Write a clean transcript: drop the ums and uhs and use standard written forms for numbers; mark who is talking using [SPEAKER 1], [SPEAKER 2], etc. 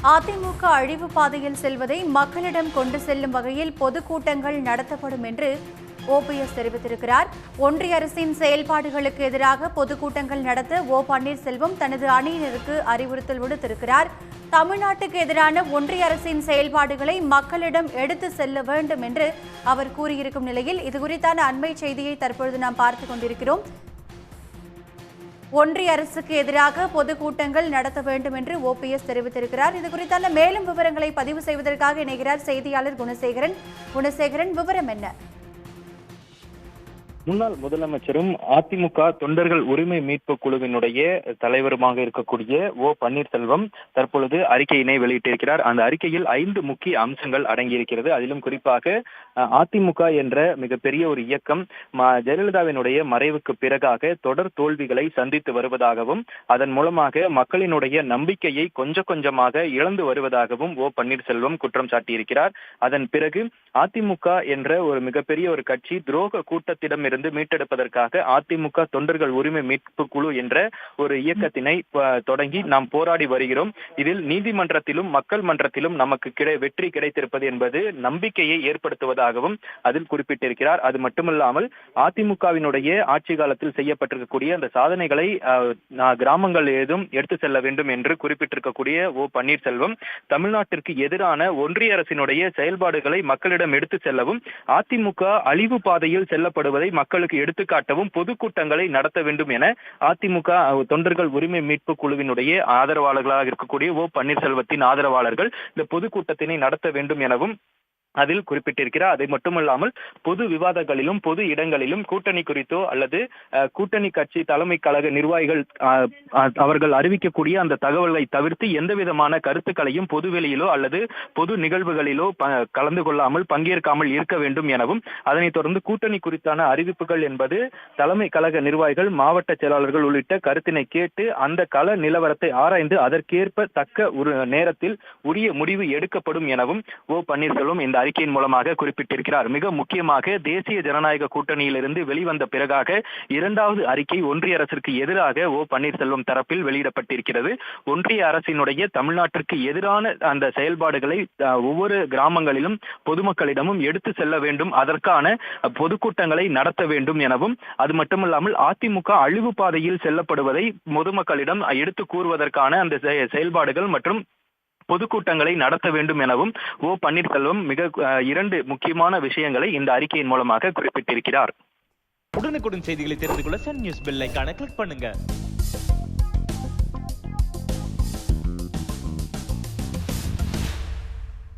[SPEAKER 1] அதிமுக அழிவு பாதையில் செல்வதை மக்களிடம் கொண்டு செல்லும் வகையில் பொதுக்கூட்டங்கள் நடத்தப்படும் என்று ஓபிஎஸ் தெரிவித்திருக்கிறார். ஒன்றிய அரசின் செயல்பாடுகளுக்கு எதிராக பொதுக்கூட்டங்கள் நடத்த ஓ பன்னீர்செல்வம் தனது அணியினருக்கு அறிவுறுத்தல் விடுத்திருக்கிறார். தமிழ்நாட்டுக்கு எதிரான ஒன்றிய அரசின் செயல்பாடுகளை மக்களிடம் எடுத்து செல்ல வேண்டும் என்று அவர் கூறியிருக்கும் நிலையில் இதுகுறித்தான அண்மை செய்தியை தற்பொழுது நாம் பார்த்துக் கொண்டிருக்கிறோம். ஒன்றிய அரசுக்கு எதிராக பொதுக்கூட்டங்கள் நடத்த வேண்டும் என்று ஓபிஎஸ் தெரிவித்திருக்கிறார். இது குறித்தான மேலும் விவரங்களை பதிவு செய்வதற்காக இணைகிறார் செய்தியாளர் குணசேகரன். விவரம் என்ன?
[SPEAKER 2] முன்னாள் முதலமைச்சரும் அதிமுக தொண்டர்கள் உரிமை மீட்பு குழுவினுடைய தலைவருமாக இருக்கக்கூடிய ஓ பன்னீர்செல்வம் தற்பொழுது அறிக்கையினை வெளியிட்டிருக்கிறார். அந்த அறிக்கையில் 5 முக்கிய அம்சங்கள் அடங்கியிருக்கிறது. அதிலும் குறிப்பாக அதிமுக என்ற மிகப்பெரிய ஒரு இயக்கம் ஜெயலலிதாவினுடைய மறைவுக்கு பிறகாக தொடர் தோல்விகளை சந்தித்து வருவதாகவும் அதன் மூலமாக மக்களினுடைய நம்பிக்கையை கொஞ்சமாக இழந்து வருவதாகவும் ஓ பன்னீர்செல்வம் குற்றம் சாட்டியிருக்கிறார். அதன் பிறகு அதிமுக என்ற ஒரு மிகப்பெரிய ஒரு கட்சி துரோக கூட்டத்திடம் இருந்து மீட்டெடுப்பதற்காக அதிமுக தொண்டர்கள் உரிமை மீட்பு குழு என்ற ஒரு இயக்கத்தினை தொடங்கி நாம் போராடி வருகிறோம். இதில் நீதிமன்றத்திலும் மக்கள் மன்றத்திலும் நமக்கு வெற்றி கிடைத்திருப்பது என்பது நம்பிக்கையை ஏற்படுத்துவதாகவும் அதில் குறிப்பிட்டிருக்கிறார். அது மட்டுமல்லாமல் அதிமுகவினுடைய ஆட்சி காலத்தில் செய்யப்பட்டிருக்கக்கூடிய அந்த சாதனைகளை கிராமங்கள் ஏதும் எடுத்து செல்ல வேண்டும் என்று குறிப்பிட்டிருக்கக்கூடிய ஓ பன்னீர்செல்வம் தமிழ்நாட்டிற்கு எதிரான ஒன்றிய அரசினுடைய செயல்பாடுகளை மக்களிடம் எடுத்து செல்லவும் அதிமுக அழிவு பாதையில் செல்லப்படுவதை மக்களுக்கு எடுத்துக்காட்டவும் பொதுக்கூட்டங்களை நடத்த வேண்டும் என அதிமுக தொண்டர்கள் உரிமை மீட்பு குழுவினுடைய ஆதரவாளர்களாக இருக்கக்கூடிய ஓ பன்னீர்செல்வத்தின் ஆதரவாளர்கள் இந்த பொதுக்கூட்டத்தினை நடத்த வேண்டும் எனவும் அதில் குறிப்பிட்டிருக்கிறார். அதை மட்டுமல்லாமல் பொது விவாதங்களிலும் பொது இடங்களிலும் கூட்டணி குறித்தோ அல்லது கூட்டணி கட்சி தலைமை கழக நிர்வாகிகள் அவர்கள் அறிவிக்கக்கூடிய அந்த தகவல்களை தவிர்த்து எந்த விதமான கருத்துக்களையும் பொதுவெளியிலோ அல்லது பொது நிகழ்வுகளிலோ கலந்து கொள்ளாமல் பங்கேற்காமல் இருக்க வேண்டும் எனவும் அதனைத் தொடர்ந்து கூட்டணி குறித்தான அறிவிப்புகள் என்பது தலைமை கழக நிர்வாகிகள் மாவட்ட செயலாளர்கள் உள்ளிட்ட கருத்தினை கேட்டு அந்த கள நிலவரத்தை ஆராய்ந்து அதற்கேற்ப தக்க ஒரு நேரத்தில் உரிய முடிவு எடுக்கப்படும் எனவும் ஓ பன்னீர்செல்வம் இந்த அறிக்கையின் மூலமாக குறிப்பிட்டிருக்கிறார். மிக முக்கியமாக தேசிய ஜனநாயக கூட்டணியிலிருந்து வெளிவந்த பிறகாக 2வது அறிக்கை ஒன்றிய அரசிற்கு எதிராக ஓ பன்னீர்செல்வம் தரப்பில் வெளியிடப்பட்டிருக்கிறது. ஒன்றிய அரசினுடைய தமிழ்நாட்டிற்கு எதிரான அந்த செயல்பாடுகளை ஒவ்வொரு கிராமங்களிலும் பொதுமக்களிடமும் எடுத்து செல்ல வேண்டும், அதற்கான பொதுக்கூட்டங்களை நடத்த வேண்டும் எனவும் அது மட்டுமல்லாமல் அதிமுக அழிவு பாதையில் செல்லப்படுவதை பொதுமக்களிடம் எடுத்து கூறுவதற்கான அந்த செயல்பாடுகள் மற்றும் பொதுக்கூட்டங்களை நடத்த வேண்டும் எனவும் ஓ பன்னீர்செல்வம் 2 முக்கியமான விஷயங்களை இந்த அறிக்கையின் மூலமாக குறிப்பிட்டிருக்கிறார்.
[SPEAKER 3] உடனுக்குடன் செய்திகளை தெரிந்து கொள்ள சன் நியூஸ் பெல் ஐகானை கிளிக் பண்ணுங்க.